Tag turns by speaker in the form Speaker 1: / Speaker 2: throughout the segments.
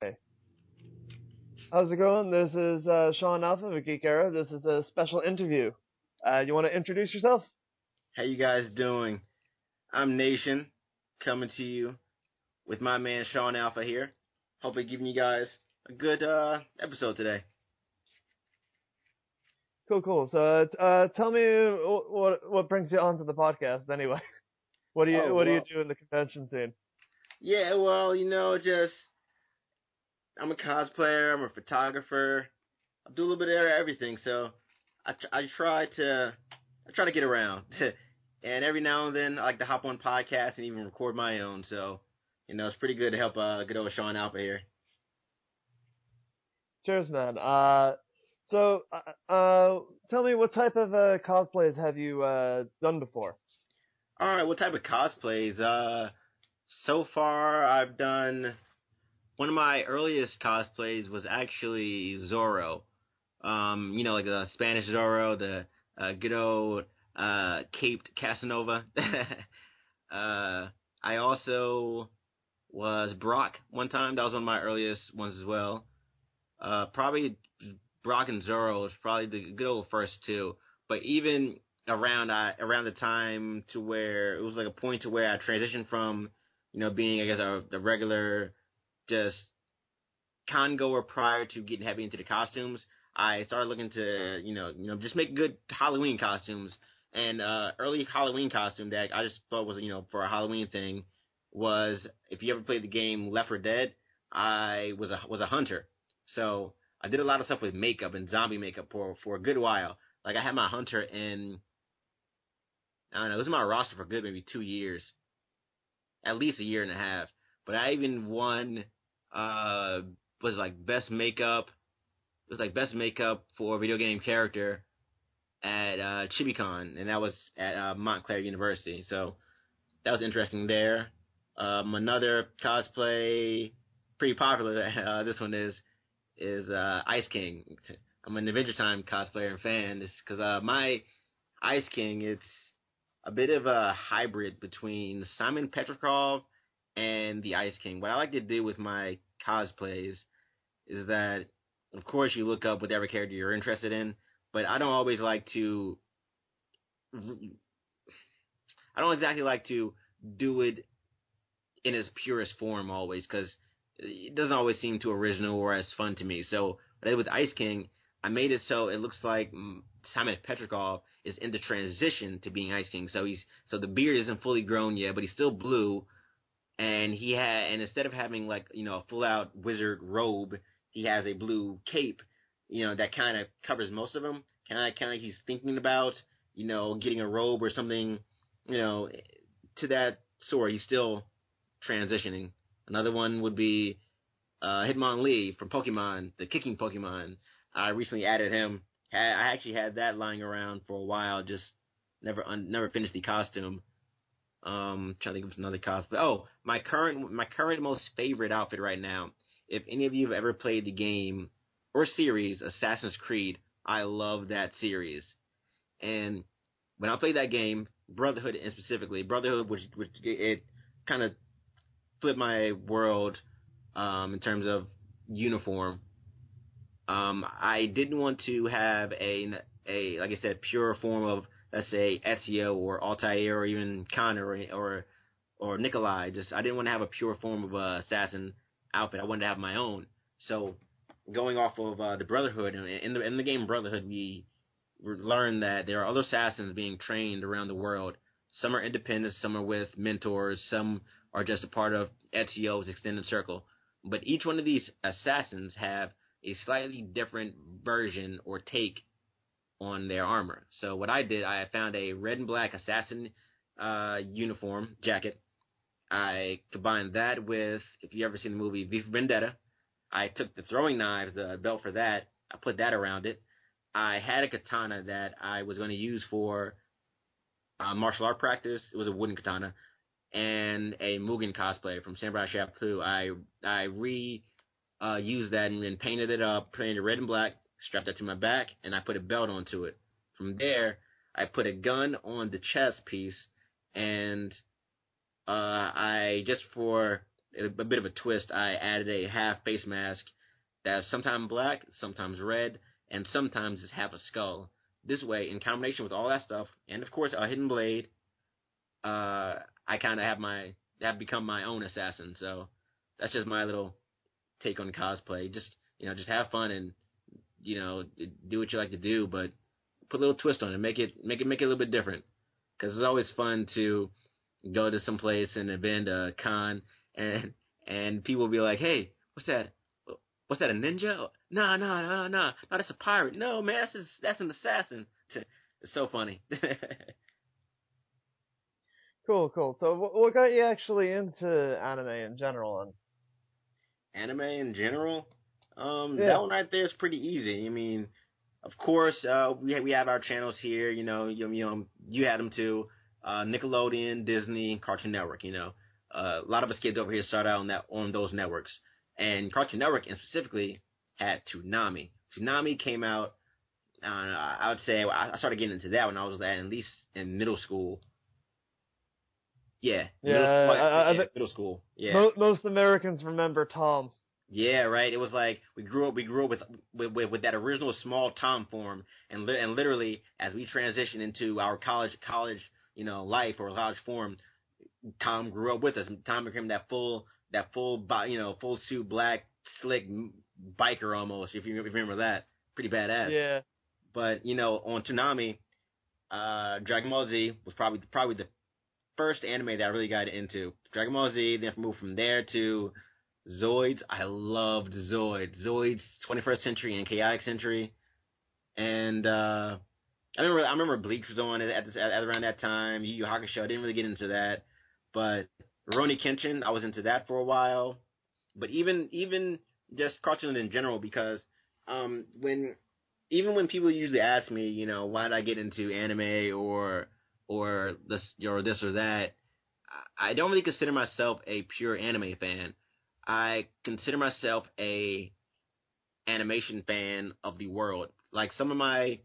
Speaker 1: Hey, how's it going? This is Sean Alpha with Geek Eire. This is a special interview. You want to introduce yourself?
Speaker 2: How you guys doing? I'm Nation, coming to you with my man Sean Alpha here. Hopefully giving you guys a good episode today.
Speaker 1: Cool, cool. So, tell me what brings you onto the podcast anyway.
Speaker 2: Oh,
Speaker 1: What do you
Speaker 2: well,
Speaker 1: do in the convention scene?
Speaker 2: yeah, well, just I'm a cosplayer, I'm a photographer, I do a little bit of everything, so I try to get around. And every now and then I like to hop on podcasts and even record my own, so it's pretty good to help good old Sean Alpha here.
Speaker 1: Cheers, man. So, tell me what type of cosplays have you done before?
Speaker 2: All right, what type of cosplays? So far I've done one of my earliest cosplays was actually Zorro. Like the Spanish Zorro, the good old caped Casanova. I also was Brock one time. That was one of my earliest ones as well. Probably Brock and Zorro was probably the good old first two. But even around the time to where it was like a point to where I transitioned from being I guess a regular just con goer prior to getting heavy into the costumes. I started looking to just make good Halloween costumes. And early Halloween costume that I just thought was for a Halloween thing was if you ever played the game Left 4 Dead, I was a hunter. So I did a lot of stuff with makeup and zombie makeup for a good while. Like I had my hunter in I don't know, it was in my roster for good maybe 2 years, at least a year and a half. But I even won uh was like best makeup. It was like best makeup for a video game character at ChibiCon, and that was at Montclair University. So that was interesting there. Another cosplay, pretty popular. This one is Ice King. I'm an Adventure Time cosplayer and fan. It's because my Ice King, it's a bit of a hybrid between Simon Petrikov and the Ice King. What I like to do with my cosplays is that, of course, you look up whatever character you're interested in, but I don't exactly like to do it in its purest form always, because it doesn't always seem too original or as fun to me. So what I did with Ice King, I made it so it looks like Simon Petrikov is in the transition to being Ice King. So the beard isn't fully grown yet, but he's still blue, and instead of having like a full out wizard robe, he has a blue cape, that kind of covers most of him. Kind of like he's thinking about getting a robe or something, you know to that sort. He's still transitioning. Another one would be Hitmonlee from Pokemon, the kicking Pokemon. I recently added him. I actually had that lying around for a while, just never finished the costume. Trying to think of another cosplay. Oh, my current most favorite outfit right now. If any of you have ever played the game or series Assassin's Creed, I love that series. And when I played that game, Brotherhood and specifically Brotherhood, which it kind of flipped my world in terms of uniform. I didn't want to have a like I said pure form of, let's say, Ezio or Altair or even Connor or Nikolai. Just I didn't want to have a pure form of assassin outfit. I wanted to have my own. So going off of the Brotherhood, in the game Brotherhood, we learn that there are other assassins being trained around the world. Some are independent, some are with mentors, some are just a part of Ezio's extended circle. But each one of these assassins have a slightly different version or take on their armor. So what I did, I found a red and black assassin uniform jacket. I combined that with, if you ever seen the movie V for Vendetta, I took the throwing knives, the belt for that, I put that around it. I had a katana that I was going to use for martial art practice. It was a wooden katana, and a Mugen cosplay from Samurai Champloo. I re used that and painted it up, painted it red and black, strapped that to my back, and I put a belt onto it. From there, I put a gun on the chest piece, and I just for a bit of a twist. I added a half face mask that's sometimes black, sometimes red, and sometimes it's half a skull. This way, in combination with all that stuff, and of course a hidden blade, I kind of have become my own assassin. So that's just my little take on cosplay. Just just have fun and do what you like to do, but put a little twist on it. Make it a little bit different. Because it's always fun to go to some place, an event, a con, and people will be like, "Hey, what's that? What's that? A ninja? No, that's a pirate. No, man, that's an assassin." It's so funny.
Speaker 1: Cool, cool. So what got you actually into anime in general? And
Speaker 2: Anime in general,
Speaker 1: yeah,
Speaker 2: that one right there is pretty easy. I mean, of course, we have our channels here. You had them too. Nickelodeon, Disney, Cartoon Network. A lot of us kids over here started out on those networks, and Cartoon Network, and specifically, had Toonami. Toonami came out. I would say I started getting into that when I was at least in middle school. Yeah,
Speaker 1: yeah.
Speaker 2: middle school. Yeah.
Speaker 1: Most Americans remember Tom.
Speaker 2: Yeah, right. It was like we grew up with that original small Tom form, and literally as we transitioned into our college life or college form, Tom grew up with us. Tom became full suit black slick biker almost. If you remember that, pretty badass.
Speaker 1: Yeah.
Speaker 2: But on Toonami, Dragon Ball Z was probably the first anime that I really got into. Dragon Ball Z, then moved from there to Zoids. I loved Zoids. Zoids 21st Century and Chaotic Century. And I remember Bleach was on at around that time. Yu Yu Hakusho, I didn't really get into that. But Rurouni Kenshin, I was into that for a while. But even just cartoons in general, because when people usually ask me, why did I get into anime or this or that, I don't really consider myself a pure anime fan. I consider myself a animation fan of the world. Like some of my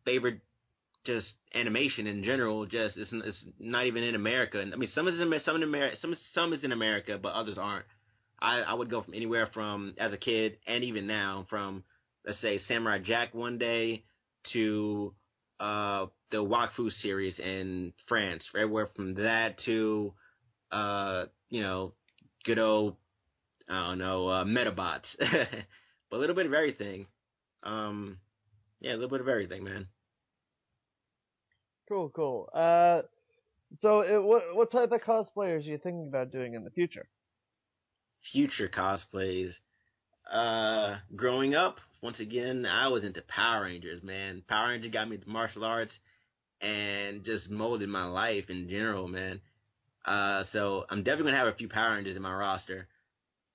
Speaker 2: favorite just animation in general, just it's not even in America. I mean, some is in America, but others aren't. I would go from anywhere from as a kid and even now from let's say Samurai Jack one day to the Wakfu series in France. Everywhere from that to good old I don't know Metabots, but a little bit of everything. Yeah, a little bit of everything, man.
Speaker 1: Cool, cool. So what type of cosplayers are you thinking about doing in the future?
Speaker 2: Future cosplays. Growing up, once again, I was into Power Rangers, man. Power Rangers got me into martial arts and just molded my life in general, man. So I'm definitely gonna have a few Power Rangers in my roster,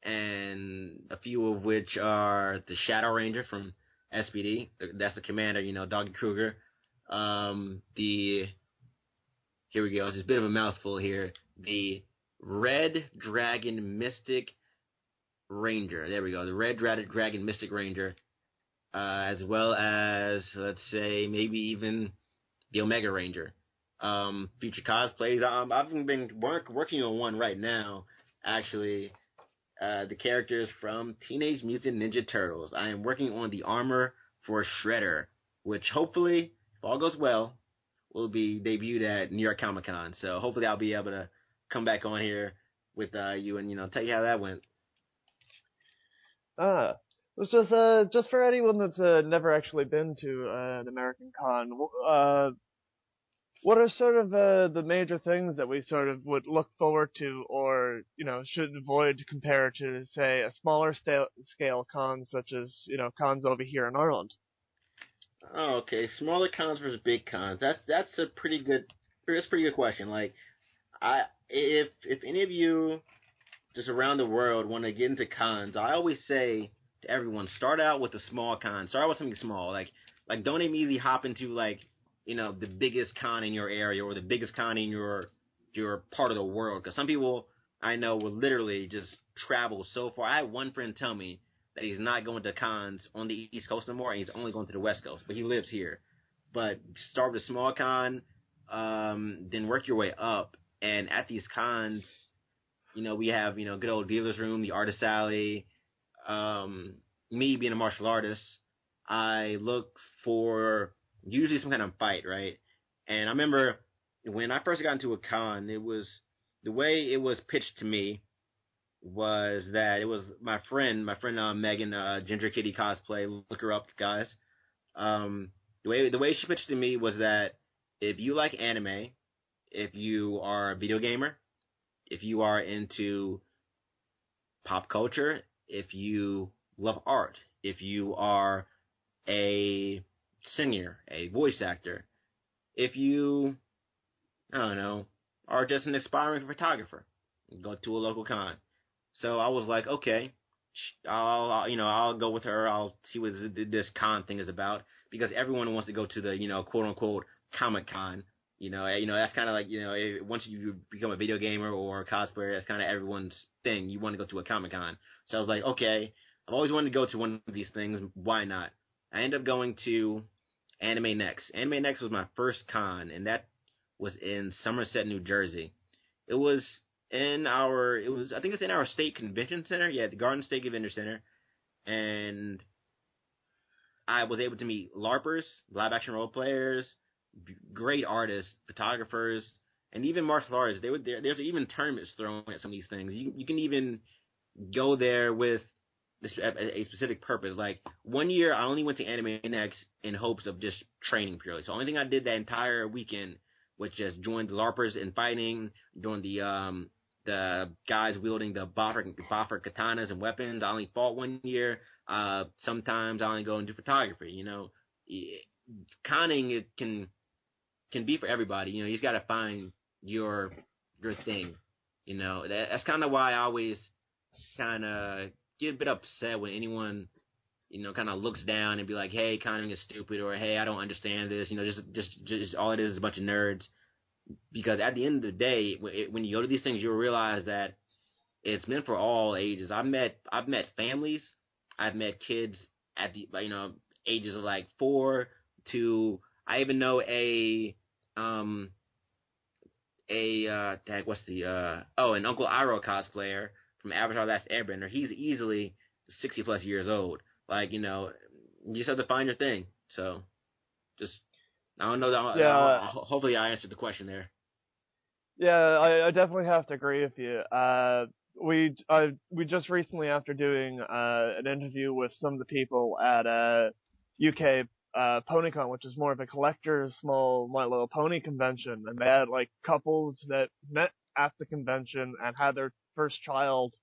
Speaker 2: and a few of which are the Shadow Ranger from SPD. That's the commander, Doggy Kruger. The Here we go. It's a bit of a mouthful here. The Red Dragon Mystic Ranger. There we go. The Red Dragon Mystic Ranger, as well as let's say maybe even the Omega Ranger. Future cosplays. I've been working on one right now. Actually, the characters from Teenage Mutant Ninja Turtles. I am working on the armor for Shredder, which hopefully, if all goes well, will be debuted at New York Comic Con. So hopefully, I'll be able to come back on here with you and tell you how that went.
Speaker 1: It's just for anyone that's never actually been to an American con. What are sort of the major things that we sort of would look forward to, or should avoid compared to, say, a smaller scale con such as cons over here in Ireland?
Speaker 2: Oh, okay. Smaller cons versus big cons. That's a pretty good. That's a pretty good question. Like, if any of you just around the world want to get into cons, I always say to everyone, start out with a small con. Start out with something small. Like don't immediately hop into the biggest con in your area or the biggest con in your part of the world. Because some people I know will literally just travel so far. I had one friend tell me that he's not going to cons on the East Coast anymore, and he's only going to the West Coast, but he lives here. But start with a small con, then work your way up. And at these cons, We have good old dealer's room, the artist alley. Me being a martial artist, I look for usually some kind of fight, right? And I remember when I first got into a con, it was the way it was pitched to me was that it was my friend Megan, Ginger Kitty cosplay. Look her up, guys. The way she pitched to me was that if you like anime, if you are a video gamer, if you are into pop culture, if you love art, if you are a singer, a voice actor, if you, I don't know, are just an aspiring photographer, go to a local con. So I was like, okay, I'll go with her. I'll see what this con thing is about because everyone wants to go to the quote unquote Comic Con. That's kind of like once you become a video gamer or a cosplayer, that's kind of everyone's thing. You want to go to a Comic Con. So I was like, okay, I've always wanted to go to one of these things. Why not? I ended up going to Anime Next. Anime Next was my first con, and that was in Somerset, New Jersey. It was I think it's in our state convention center. Yeah, the Garden State Convention Center. And I was able to meet LARPers, live action role players, great artists, photographers, and even martial artists. There's even tournaments thrown at some of these things. You can even go there with a specific purpose. Like one year, I only went to Anime Next in hopes of just training purely. So the only thing I did that entire weekend was just join the LARPers in fighting, join the guys wielding the boffer katanas and weapons. I only fought one year. Sometimes I only go and do photography. Conning it can be for everybody. You just got to find your thing. That's kind of why I always kind of get a bit upset when anyone kind of looks down and be like, hey, conning is stupid, or hey, I don't understand this. Just all it is a bunch of nerds. Because at the end of the day, when you go to these things, you'll realize that it's meant for all ages. I've met families, I've met kids at the ages of like 4 to I even know an Uncle Iroh cosplayer from Avatar: Last Airbender. He's easily 60 plus years old. Like you just have to find your thing. So just I don't know. Hopefully, I answered the question there.
Speaker 1: Yeah, I definitely have to agree with you. We just recently, after doing an interview with some of the people at UK PonyCon, which is more of a collector's small My Little Pony convention, and they had like couples that met at the convention and had their first child,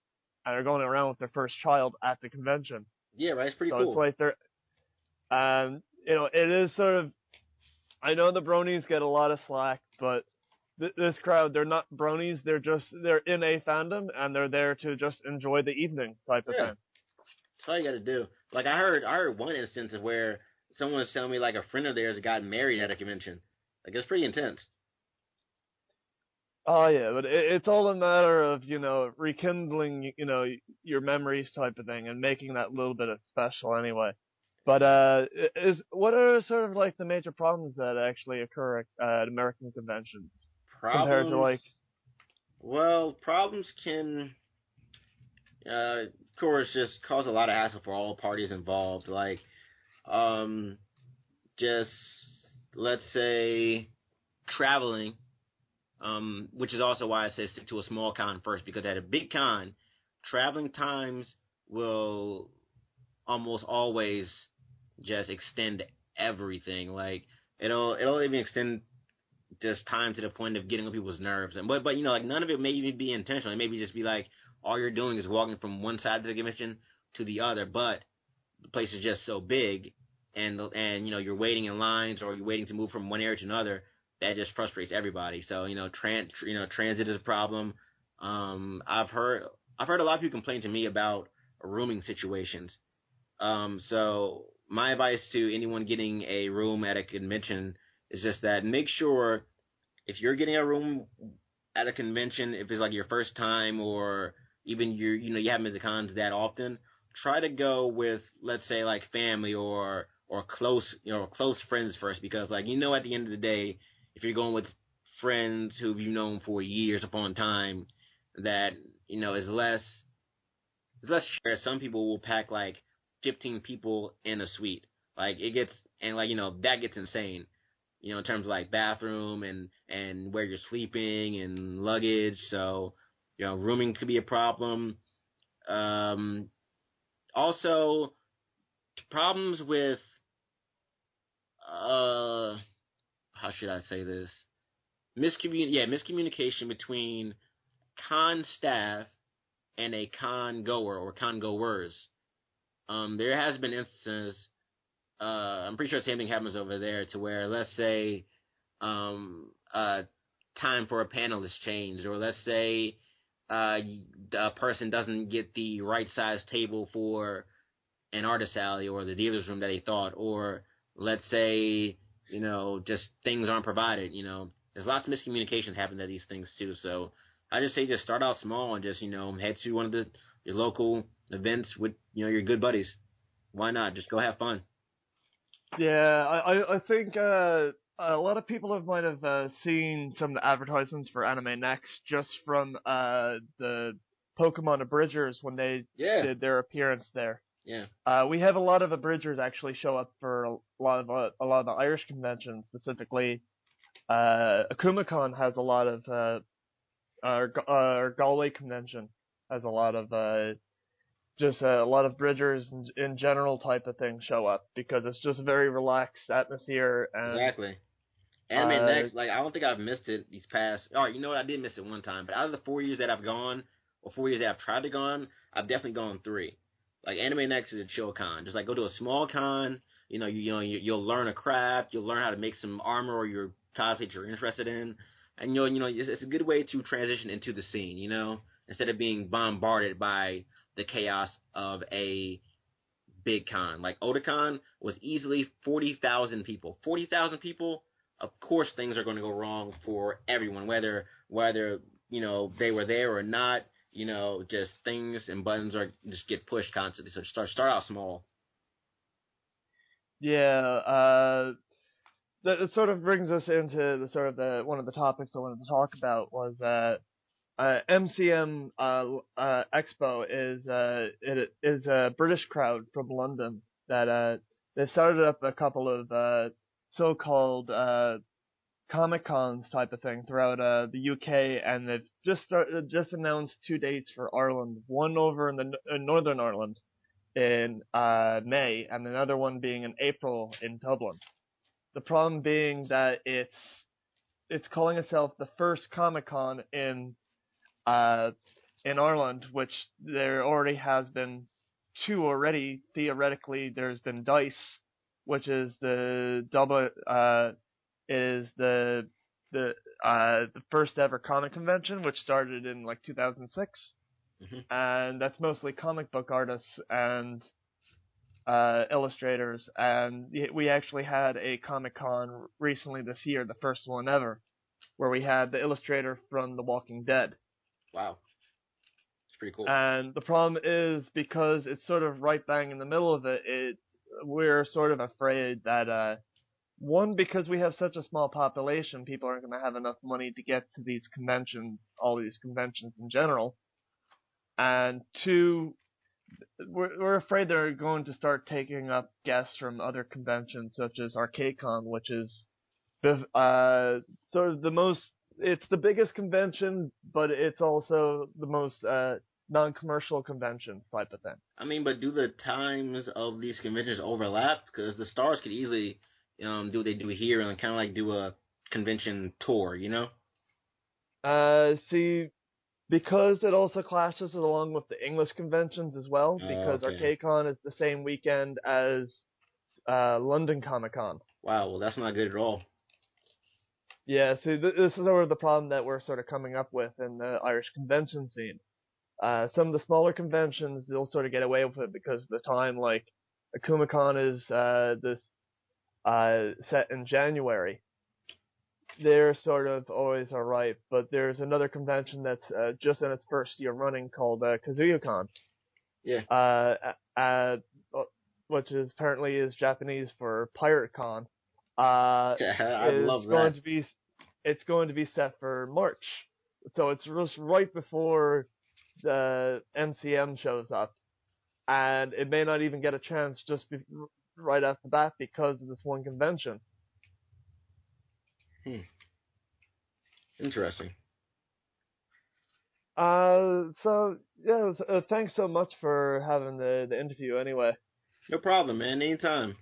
Speaker 1: and are going around with their first child at the convention.
Speaker 2: Yeah, right. It's pretty
Speaker 1: so
Speaker 2: cool.
Speaker 1: It's like they're, it is sort of. I know the bronies get a lot of slack, but this crowd, they're not bronies. They're in a fandom, and they're there to just enjoy the evening type of thing.
Speaker 2: That's all you got to do. Like I heard one instance of where someone was telling me like a friend of theirs got married at a convention. Like it's pretty intense.
Speaker 1: Oh yeah, but it's all a matter of rekindling your memories type of thing and making that little bit of special anyway. But what are sort of like the major problems that actually occur at American conventions compared to
Speaker 2: problems can of course just cause a lot of hassle for all parties involved. Like just let's say traveling, which is also why I say stick to a small con first, because at a big con, traveling times will almost always just extend everything. Like it'll even extend just time to the point of getting on people's nerves. And but like none of it may even be intentional. It may just be like all you're doing is walking from one side of the convention to the other, but the place is just so big, and you're waiting in lines or you're waiting to move from one area to another. That just frustrates everybody. So transit is a problem. I've heard a lot of people complain to me about rooming situations. So my advice to anyone getting a room at a convention is just that make sure if you're getting a room at a convention, if it's like your first time or even you haven't been to cons that often, try to go with, let's say, like family or close friends first, because like at the end of the day, if you're going with friends who you've known for years upon time, that is less shared. Some people will pack like 15 people in a suite. Like it gets and like that gets insane. In terms of like bathroom and where you're sleeping and luggage. So rooming could be a problem. Also problems with how should I say this? Miscommunication between con staff and a con goer or con goers. There has been instances. I'm pretty sure the same thing happens over there, to where let's say, time for a panel is changed, or let's say, a person doesn't get the right size table for an artist alley or the dealer's room that they thought, or let's say, just things aren't provided. There's lots of miscommunication happening at these things too. So I just say just start out small and just head to one of your local events with your good buddies. Why not? Just go have fun.
Speaker 1: Yeah, I think a lot of people might have seen some of the advertisements for Anime Next just from the Pokemon Abridgers when they
Speaker 2: Yeah.
Speaker 1: did their appearance there.
Speaker 2: Yeah.
Speaker 1: We have a lot of Abridgers actually show up for a lot of the Irish conventions, specifically. AkumaCon has a lot of our Galway convention has a lot of just a lot of Bridgers in general type of thing show up because it's just a very relaxed atmosphere. And,
Speaker 2: exactly. Anime Next, like I don't think I've missed it these past. All right, you know what? I did miss it one time, but out of the 4 years that I've gone, or 4 years that I've tried to gone, I've definitely gone 3. Like Anime Next is a chill con. Just like go to a small con. You'll learn a craft. You'll learn how to make some armor or your cosplay that you're interested in, and it's a good way to transition into the scene. Instead of being bombarded by the chaos of a big con. Like Otakon was easily 40,000 people. 40,000 people. Of course, things are going to go wrong for everyone, whether they were there or not. Just things and buttons are just get pushed constantly. So start out small.
Speaker 1: Yeah, that sort of brings us into one of the topics I wanted to talk about was MCM Expo is a British crowd from London that they started up a couple of so-called Comic Cons type of thing throughout the UK, and they've just announced 2 dates for Ireland. One over in Northern Ireland in May, and another one being in April in Dublin. The problem being that it's calling itself the first Comic Con in Ireland, which there already has been 2 already. Theoretically, there's been Dice, which is the the first ever comic convention, which started in like 2006, and that's mostly comic book artists and illustrators. And we actually had a Comic Con recently this year, the first one ever, where we had the illustrator from The Walking Dead.
Speaker 2: Wow. It's pretty cool.
Speaker 1: And the problem is, because it's sort of right bang in the middle of it, we're sort of afraid that, one, because we have such a small population, people aren't going to have enough money to get to these conventions, all these conventions in general. And 2, we're afraid they're going to start taking up guests from other conventions, such as ArcadeCon, which is sort of it's the biggest convention, but it's also the most non-commercial conventions type of thing.
Speaker 2: I mean, but do the times of these conventions overlap? Because the stars could easily do what they do here and kind of like do a convention tour,
Speaker 1: See, because it also clashes along with the English conventions as well, because
Speaker 2: okay.
Speaker 1: ArcadeCon is the same weekend as London Comic Con.
Speaker 2: Wow, well, that's not good at all.
Speaker 1: Yeah, see, this is sort of the problem that we're sort of coming up with in the Irish convention scene. Some of the smaller conventions, they'll sort of get away with it because of the time, like AkumaCon is this set in January. They're sort of always alright, but there's another convention that's just in its first year running called KazuyaCon.
Speaker 2: Yeah.
Speaker 1: Which is apparently is Japanese for PirateCon.
Speaker 2: I love that.
Speaker 1: It's going to be set for March, so it's just right before the NCM shows up, and it may not even get a chance right off the bat because of this one convention.
Speaker 2: Interesting.
Speaker 1: So yeah, thanks so much for having the interview anyway.
Speaker 2: No problem, man. Anytime.